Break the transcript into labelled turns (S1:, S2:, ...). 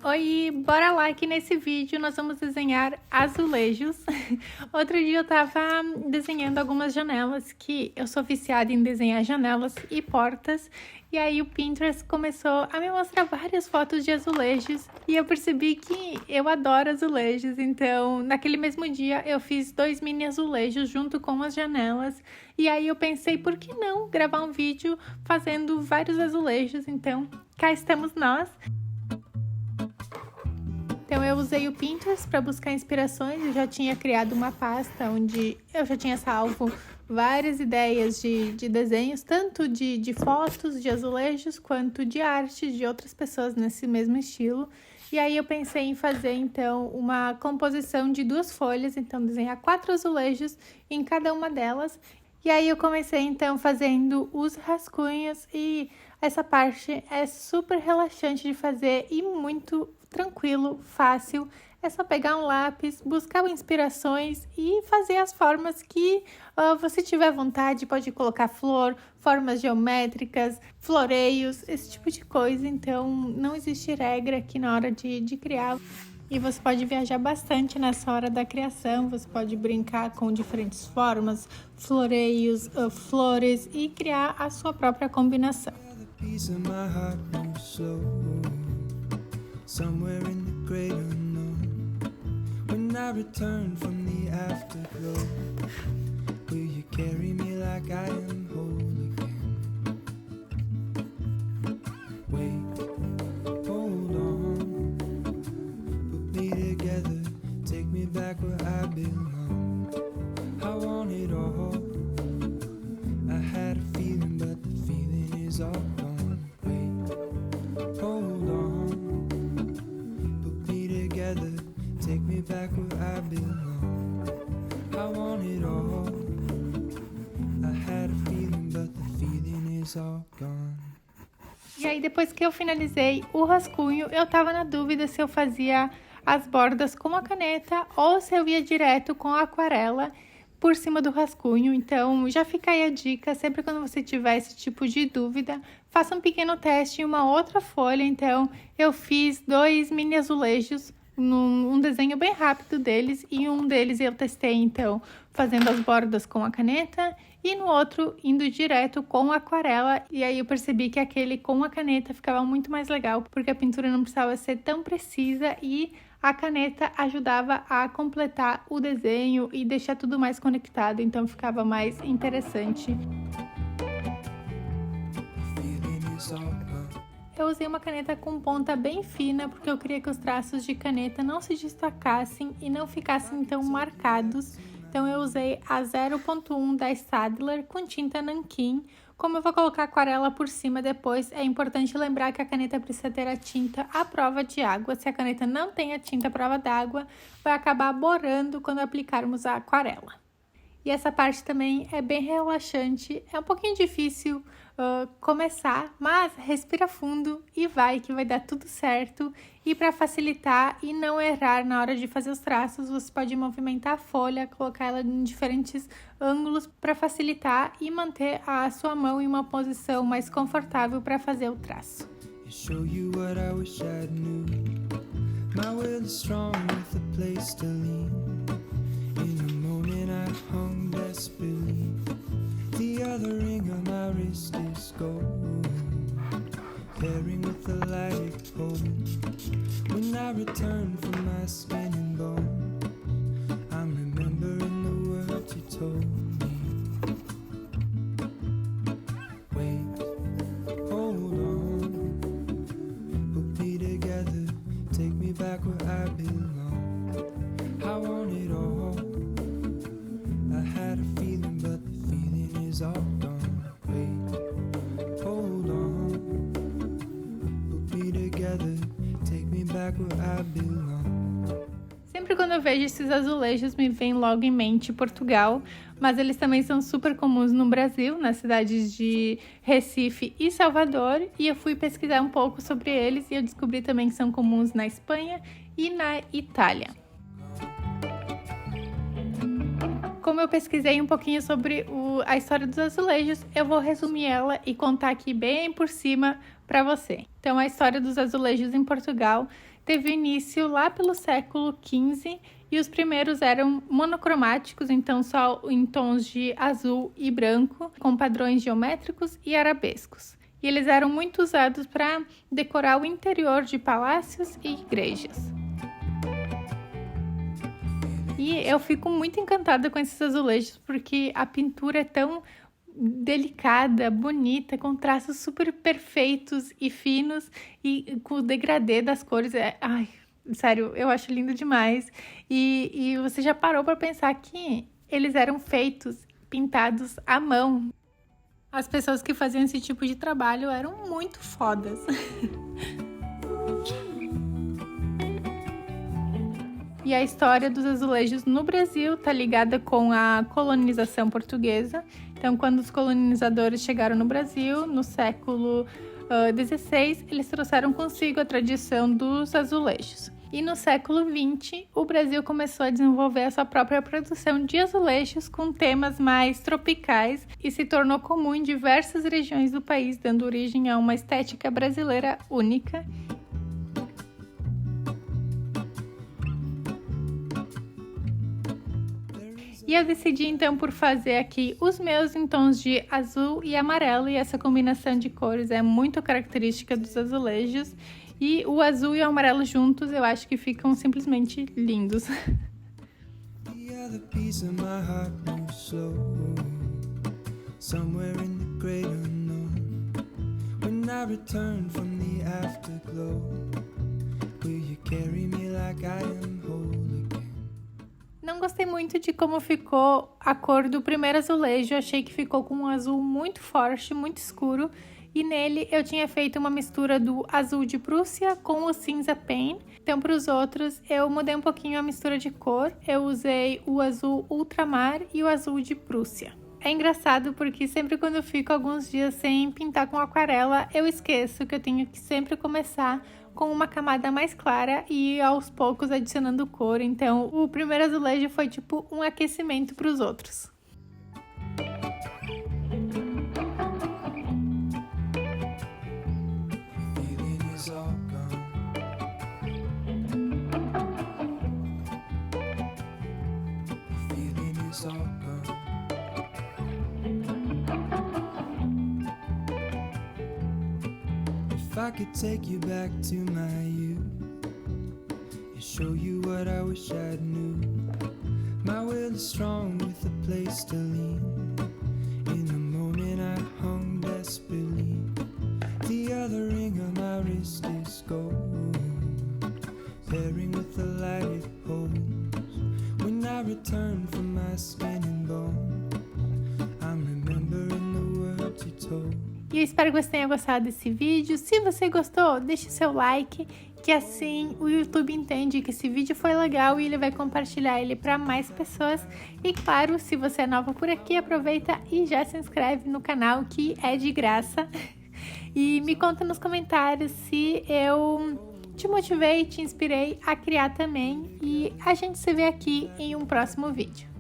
S1: Oi, bora lá que nesse vídeo nós vamos desenhar azulejos. Outro dia eu tava desenhando algumas janelas, que eu sou viciada em desenhar janelas e portas. E aí o Pinterest começou a me mostrar várias fotos de azulejos e eu percebi que eu adoro azulejos. Então, naquele mesmo dia eu fiz 2 mini azulejos junto com as janelas. E aí eu pensei, por que não gravar um vídeo fazendo vários azulejos? Então, cá estamos nós. Então eu usei o Pinterest para buscar inspirações, eu já tinha criado uma pasta onde eu já tinha salvo várias ideias de desenhos, tanto de fotos, de azulejos, quanto de arte de outras pessoas nesse mesmo estilo. E aí eu pensei em fazer então uma composição de 2 folhas, então desenhar 4 azulejos em cada uma delas. E aí eu comecei então fazendo os rascunhos e essa parte é super relaxante de fazer e muito tranquilo, fácil. É só pegar um lápis, buscar inspirações e fazer as formas que você tiver vontade. Pode colocar flor, formas geométricas, floreios, esse tipo de coisa. Então não existe regra aqui na hora de criar. E você pode viajar bastante nessa hora da criação, você pode brincar com diferentes formas, floreios, flores e criar a sua própria combinação. Somewhere in the great unknown, when I return from the afterglow, will you carry me like I am whole again? Wait, hold on, put me together, take me back where I belong. I want it all, I had a feeling but the feeling is all gone. Wait, hold on, take me back where I belong. I want it all, I had a feeling but the feeling is all gone. E aí depois que eu finalizei o rascunho, eu tava na dúvida se eu fazia as bordas com a caneta ou se eu ia direto com a aquarela por cima do rascunho. Então já fica aí a dica, sempre quando você tiver esse tipo de dúvida, faça um pequeno teste em uma outra folha. Então eu fiz 2 mini azulejos, um desenho bem rápido deles, e um deles eu testei então fazendo as bordas com a caneta e no outro indo direto com a aquarela. E aí eu percebi que aquele com a caneta ficava muito mais legal, porque a pintura não precisava ser tão precisa e a caneta ajudava a completar o desenho e deixar tudo mais conectado, então ficava mais interessante. Eu usei uma caneta com ponta bem fina, porque eu queria que os traços de caneta não se destacassem e não ficassem tão marcados. Então eu usei a 0.1 da Staedtler com tinta nanquim. Como eu vou colocar aquarela por cima depois, é importante lembrar que a caneta precisa ter a tinta à prova de água. Se a caneta não tem a tinta à prova d'água, vai acabar borrando quando aplicarmos a aquarela. E essa parte também é bem relaxante, é um pouquinho difícil começar, mas respira fundo e vai que vai dar tudo certo. E para facilitar e não errar na hora de fazer os traços, você pode movimentar a folha, colocar ela em diferentes ângulos para facilitar e manter a sua mão em uma posição mais confortável para fazer o traço. Hung desperately, the other ring on my wrist is gold, pairing with the light it holds. When I return from my skin and bone, I'm remembering the words you told me. Wait, hold on, put me together, take me back where I belong. I want it all, I had a feeling, but the feeling is all gone. Wait, hold on, put me together, take me back where I belong. Sempre quando eu vejo esses azulejos, me vem logo em mente Portugal, mas eles também são super comuns no Brasil, nas cidades de Recife e Salvador, e eu fui pesquisar um pouco sobre eles e eu descobri também que são comuns na Espanha e na Itália. Como eu pesquisei um pouquinho sobre a história dos azulejos, eu vou resumir ela e contar aqui bem por cima para você. Então, a história dos azulejos em Portugal teve início lá pelo século XV e os primeiros eram monocromáticos, então só em tons de azul e branco, com padrões geométricos e arabescos. E eles eram muito usados para decorar o interior de palácios e igrejas. E eu fico muito encantada com esses azulejos, porque a pintura é tão delicada, bonita, com traços super perfeitos e finos, e com o degradê das cores. Ai, sério, eu acho lindo demais. E você já parou para pensar que eles eram feitos, pintados à mão? As pessoas que faziam esse tipo de trabalho eram muito fodas. E a história dos azulejos no Brasil está ligada com a colonização portuguesa. Então, quando os colonizadores chegaram no Brasil, no século XVI, eles trouxeram consigo a tradição dos azulejos. E no século XX, o Brasil começou a desenvolver a sua própria produção de azulejos com temas mais tropicais e se tornou comum em diversas regiões do país, dando origem a uma estética brasileira única. E eu decidi então por fazer aqui os meus em tons de azul e amarelo, e essa combinação de cores é muito característica dos azulejos, e o azul e o amarelo juntos eu acho que ficam simplesmente lindos. Não gostei muito de como ficou a cor do primeiro azulejo, achei que ficou com um azul muito forte, muito escuro, e nele eu tinha feito uma mistura do azul de Prússia com o cinza Pain. Então, para os outros, eu mudei um pouquinho a mistura de cor, eu usei o azul ultramar e o azul de Prússia. É engraçado porque sempre quando eu fico alguns dias sem pintar com aquarela, eu esqueço que eu tenho que sempre começar com uma camada mais clara e aos poucos adicionando cor. Então, o primeiro azulejo foi tipo um aquecimento para os outros.
S2: If I could take you back to my youth and show you what I wish I knew. My will is strong with a place to lean. In the moment I hung desperately. The other ring on my wrist is gold, pairing with the light it holds. When I return from my skin and bone, I'm remembering the words you told.
S1: E eu espero que você tenha gostado desse vídeo. Se você gostou, deixe seu like, que assim o YouTube entende que esse vídeo foi legal e ele vai compartilhar ele para mais pessoas. E claro, se você é nova por aqui, aproveita e já se inscreve no canal, que é de graça. E me conta nos comentários se eu te motivei, te inspirei a criar também. E a gente se vê aqui em um próximo vídeo.